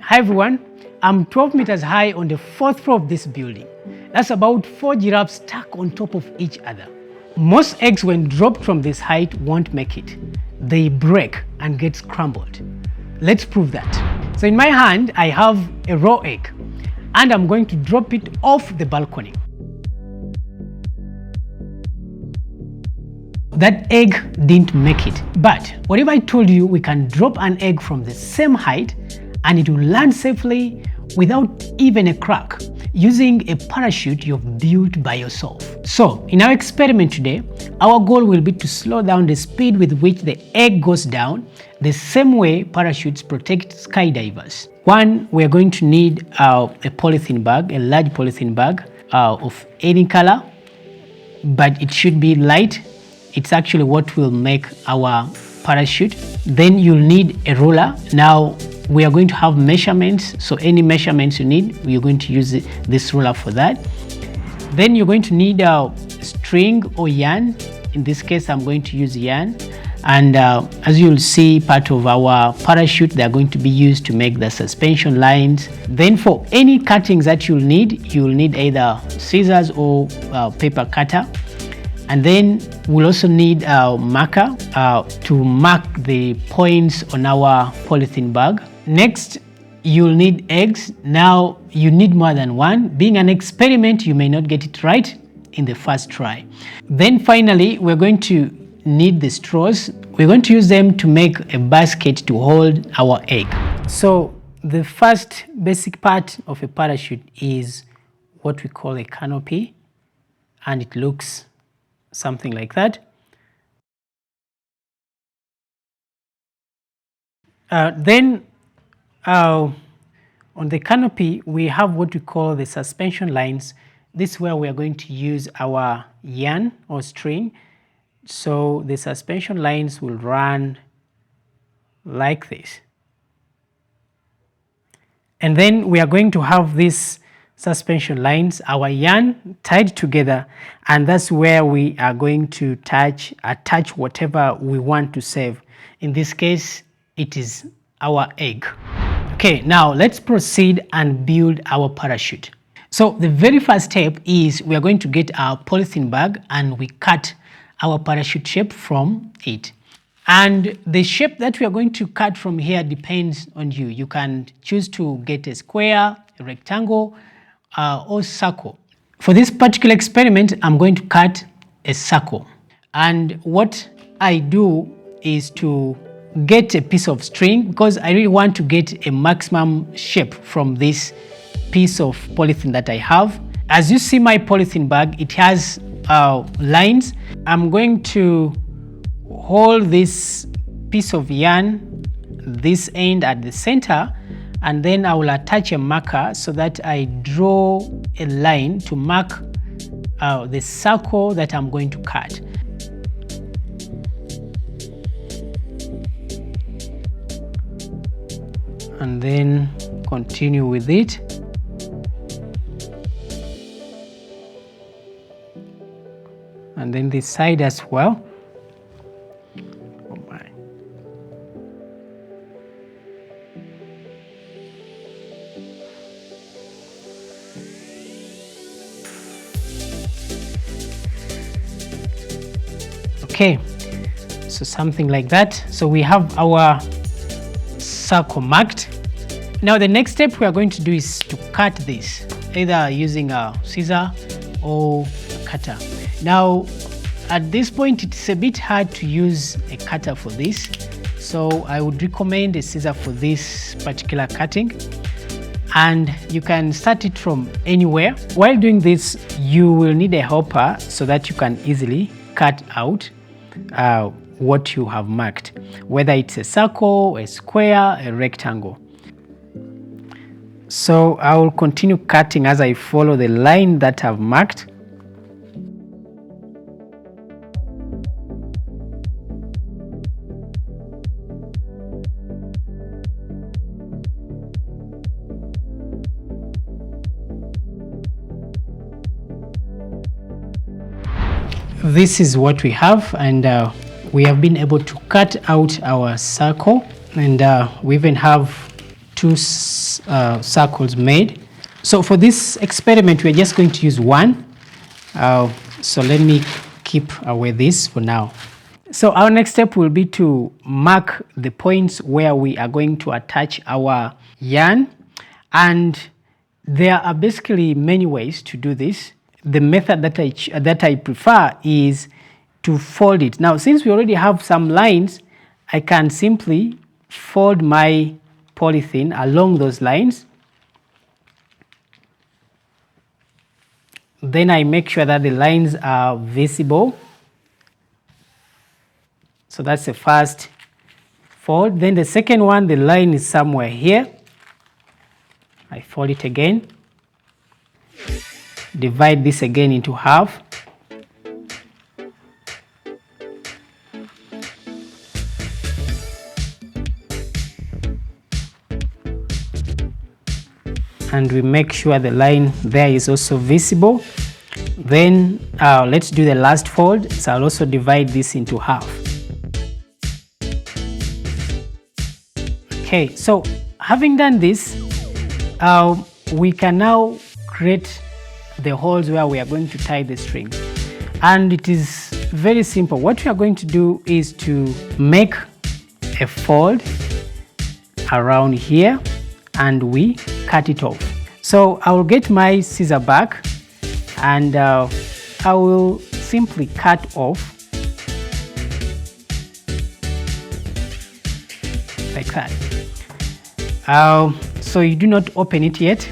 Hi everyone, I'm 12 meters high on the 4th floor of this building. That's about 4 giraffes stacked on top of each other. Most eggs when dropped from this height won't make it. They break and get scrambled. Let's prove that. So in my hand, I have a raw egg and I'm going to drop it off the balcony. That egg didn't make it, but what if I told you we can drop an egg from the same height and it will land safely without even a crack using a parachute you've built by yourself? So in our experiment today, our goal will be to slow down the speed with which the egg goes down, the same way parachutes protect skydivers. One, we're going to need a polythene bag, a large polythene bag of any color, but it should be light. It's actually what will make our parachute. Then you'll need a ruler. Now we are going to have measurements, so any measurements you need, we're going to use this ruler for that. Then you're going to need a string or yarn. In this case, I'm going to use yarn. And as you'll see, part of our parachute, they're going to be used to make the suspension lines. Then for any cuttings that you'll need either scissors or paper cutter. And then we'll also need a marker to mark the points on our polythene bag. Next, you'll need eggs. Now, you need more than one. Being an experiment, you may not get it right in the first try. Then finally, we're going to need the straws. We're going to use them to make a basket to hold our egg. So the first basic part of a parachute is what we call a canopy, and it looks something like that. Then on the canopy, we have what we call the suspension lines. This is where we are going to use our yarn or string. So the suspension lines will run like this. And then we are going to have these suspension lines, our yarn tied together, and that's where we are going to attach whatever we want to save. In this case, it is our egg. Okay, now let's proceed and build our parachute. So the very first step is we are going to get our polythene bag and we cut our parachute shape from it. And the shape that we are going to cut from here depends on you. You can choose to get a square, a rectangle, or circle. For this particular experiment, I'm going to cut a circle. And what I do is to get a piece of string because I really want to get a maximum shape from this piece of polythene that I have. As you see my polythene bag, it has lines. I'm going to hold this piece of yarn, this end at the center, and then I will attach a marker so that I draw a line to mark the circle that I'm going to cut. And then continue with it. And then this side as well. Oh my. Okay, so something like that. So we have our circle marked. Now the next step we are going to do is to cut this, either using a scissor or a cutter. Now at this point it's a bit hard to use a cutter for this, so I would recommend a scissor for this particular cutting, and you can start it from anywhere. While doing this, you will need a helper so that you can easily cut out what you have marked, whether it's a circle, a square, a rectangle. So I will continue cutting as I follow the line that I've marked. This is what we have, and we have been able to cut out our circle, and we even have two circles made. So for this experiment, we're just going to use one. So let me keep away this for now. So our next step will be to mark the points where we are going to attach our yarn, and there are basically many ways to do this. The method that I prefer is to fold it. Now, since we already have some lines, I can simply fold my polythene along those lines. Then I make sure that the lines are visible. So that's the first fold. Then the second one, the line is somewhere here. I fold it again. Divide this again into half. And we make sure the line there is also visible. Then let's do the last fold. So I'll also divide this into half. Okay, so having done this, we can now create the holes where we are going to tie the strings. And it is very simple. What we are going to do is to make a fold around here and we cut it off. So I will get my scissor back and I will simply cut off like that. So you do not open it yet,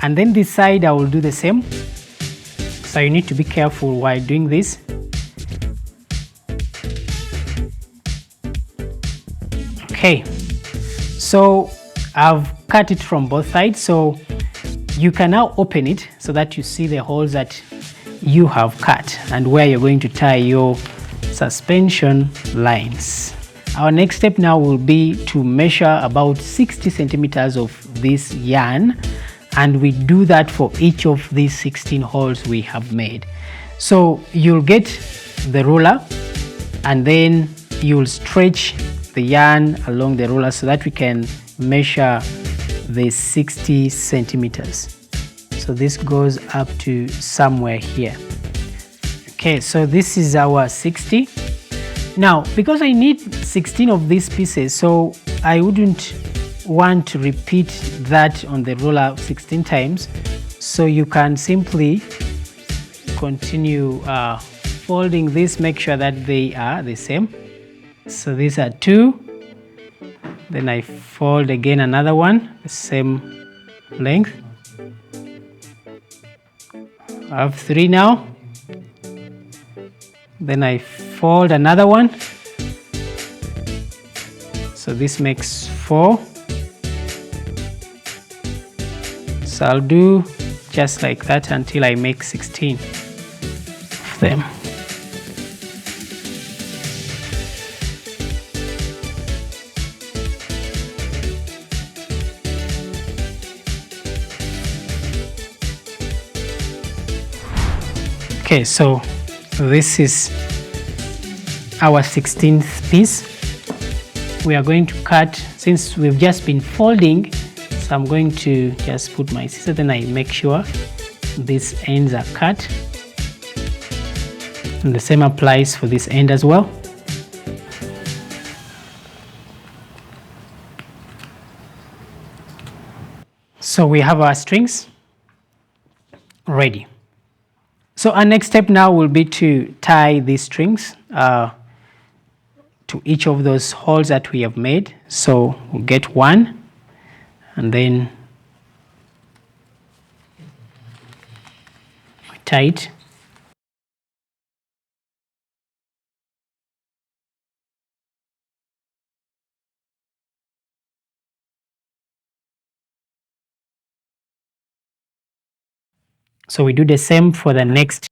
and then this side I will do the same. So you need to be careful while doing this. Okay, so I've cut it from both sides, so you can now open it so that you see the holes that you have cut and where you're going to tie your suspension lines. Our next step now will be to measure about 60 centimeters of this yarn, and we do that for each of these 16 holes we have made. So you'll get the ruler and then you'll stretch the yarn along the ruler so that we can measure the 60 centimeters. So this goes up to somewhere here. Okay, so this is our 60. Now, because I need 16 of these pieces, so I wouldn't want to repeat that on the ruler 16 times. So you can simply continue folding this, make sure that they are the same. So these are 2. Then I fold again another one, the same length. I have 3 now. Then I fold another one. So this makes 4. So I'll do just like that until I make 16 of them. Okay, so this is our 16th piece. We are going to cut, since we've just been folding, so I'm going to just put my scissors, then I make sure these ends are cut. And the same applies for this end as well. So we have our strings ready. So our next step now will be to tie these strings to each of those holes that we have made. So we'll get one and then we tie it. So we do the same for the next.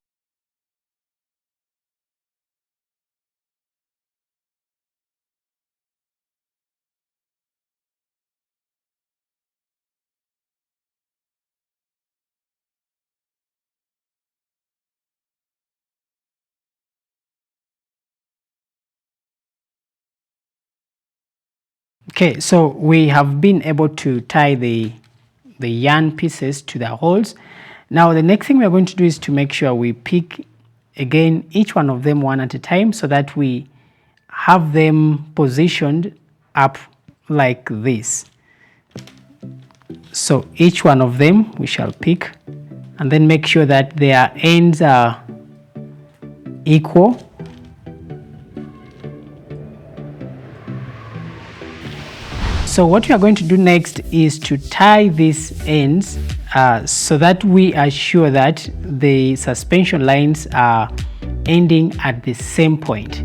Okay, so we have been able to tie the yarn pieces to the holes. Now the next thing we are going to do is to make sure we pick again each one of them one at a time, so that we have them positioned up like this. So each one of them we shall pick, and then make sure that their ends are equal. So what we are going to do next is to tie these ends so that we are sure that the suspension lines are ending at the same point.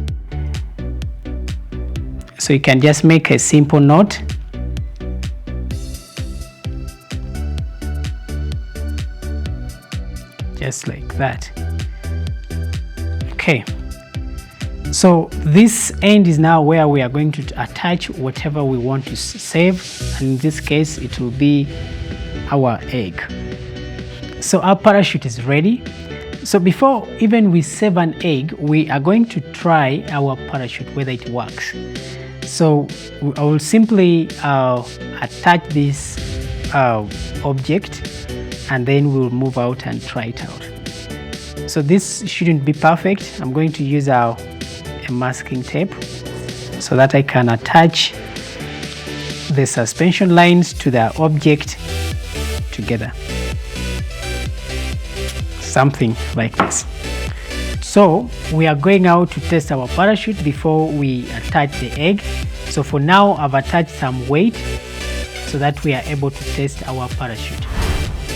So you can just make a simple knot. Just like that. Okay. So this end is now where we are going to attach whatever we want to save, and in this case it will be our egg. So our parachute is ready. So before even we save an egg, we are going to try our parachute whether it works. So I will simply attach this object, and then we'll move out and try it out. So this shouldn't be perfect. I'm going to use a masking tape so that I can attach the suspension lines to the object together. Something like this. So we are going out to test our parachute before we attach the egg. So for now I've attached some weight so that we are able to test our parachute.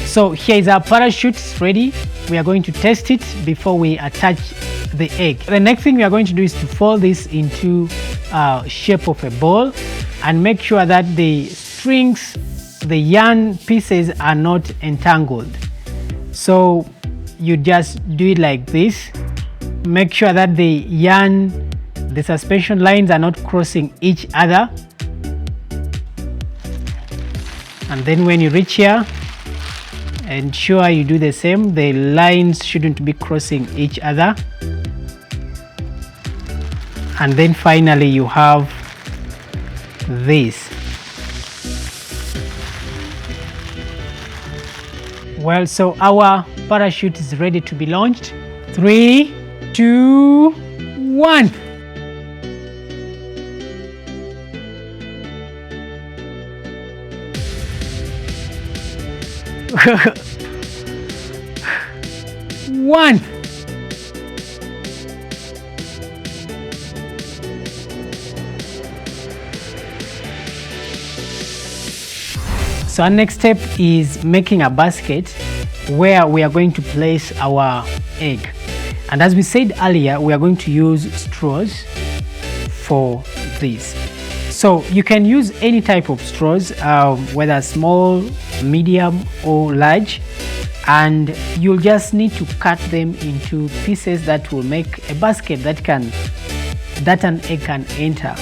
So here is our parachute, it's ready. We are going to test it before we attach the egg. The next thing we are going to do is to fold this into shape of a ball, and make sure that the strings, the yarn pieces are not entangled. So you just do it like this. Make sure that the yarn, the suspension lines are not crossing each other. And then when you reach here, ensure you do the same. The lines shouldn't be crossing each other. And then finally you have this. Well, so our parachute is ready to be launched. 3, 2, 1. One. So our next step is making a basket where we are going to place our egg. And as we said earlier, we are going to use straws for this. So you can use any type of straws, whether small, medium or large, and you'll just need to cut them into pieces that will make a basket that an egg can enter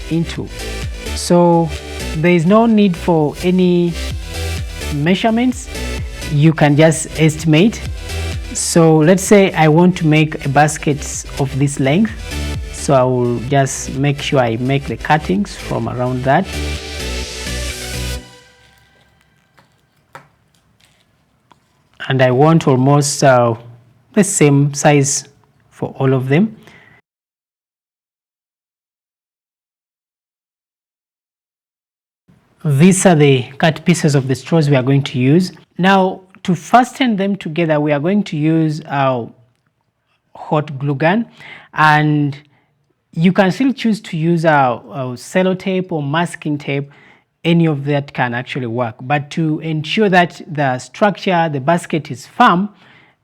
into. So there is no need for any measurements. You can just estimate. So let's say I want to make a basket of this length. So I will just make sure I make the cuttings from around that. And I want almost the same size for all of them. These are the cut pieces of the straws we are going to use. Now, to fasten them together, we are going to use our hot glue gun, and you can still choose to use our sellotape or masking tape. Any of that can actually work. But to ensure that the structure, the basket is firm,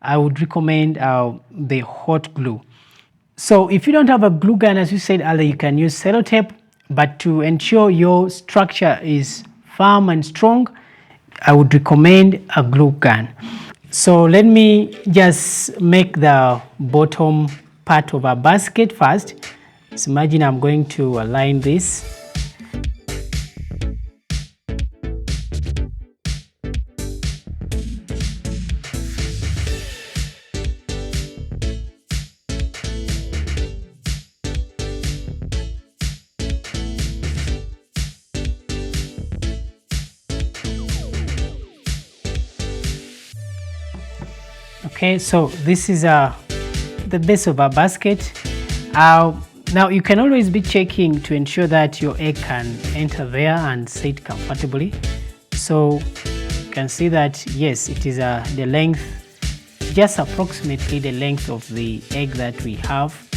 I would recommend the hot glue. So if you don't have a glue gun, as you said earlier, you can use sellotape. But to ensure your structure is firm and strong, I would recommend a glue gun. So let me just make the bottom part of our basket first. So imagine I'm going to align this. Okay, so this is the base of our basket. Now you can always be checking to ensure that your egg can enter there and sit comfortably. So you can see that yes, it is the length, just approximately the length of the egg that we have.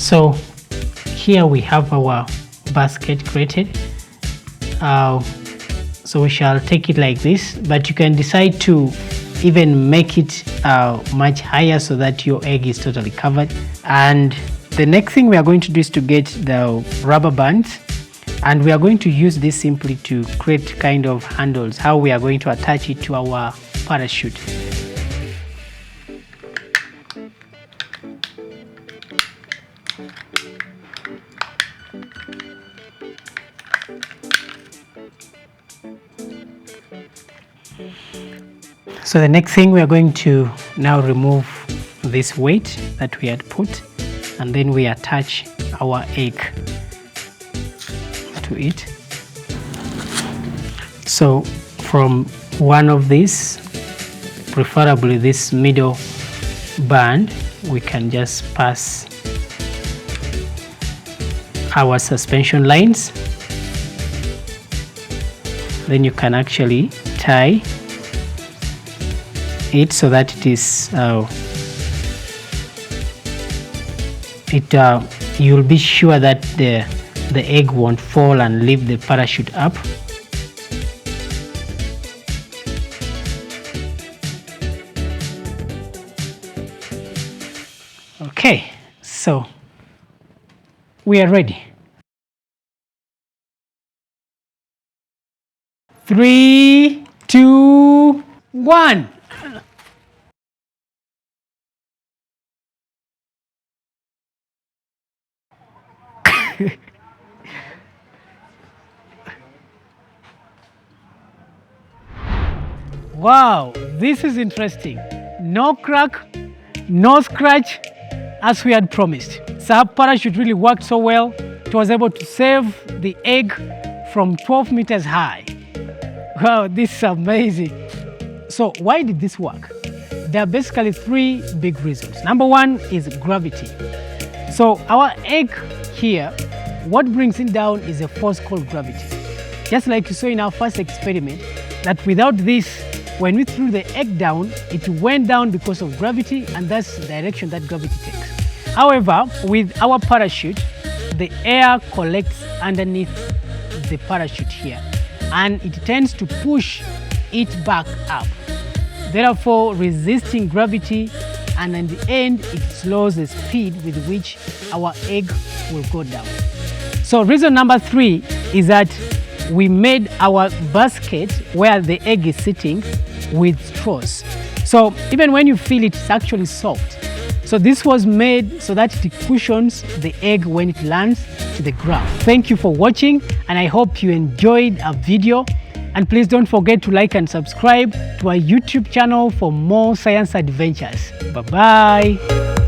So here we have our basket created. So we shall take it like this, but you can decide to even make it much higher so that your egg is totally covered. And the next thing we are going to do is to get the rubber bands, and we are going to use this simply to create kind of handles, how we are going to attach it to our parachute. So the next thing, we are going to now remove this weight that we had put, and then we attach our egg to it. So from one of these, preferably this middle band, we can just pass our suspension lines. Then you can actually tie it so that it is you'll be sure that the egg won't fall and lift the parachute up. Okay, so we are ready. 3, 2, 1. Wow, this is interesting. No crack, no scratch, as we had promised. So our parachute really worked so well. It was able to save the egg from 12 meters high. Wow, this is amazing. So why did this work? There are basically 3 big reasons. Number 1 is gravity. So our egg here, what brings it down is a force called gravity. Just like you saw in our first experiment, that without this, when we threw the egg down, it went down because of gravity, and that's the direction that gravity takes. However, with our parachute, the air collects underneath the parachute here, and it tends to push it back up, therefore resisting gravity, and in the end it slows the speed with which our egg will go down. So reason number 3 is that we made our basket where the egg is sitting with straws. So even when you feel it, it's actually soft. So this was made so that it cushions the egg when it lands to the ground. Thank you for watching, and I hope you enjoyed our video. And please don't forget to like and subscribe to our YouTube channel for more science adventures. Bye-bye.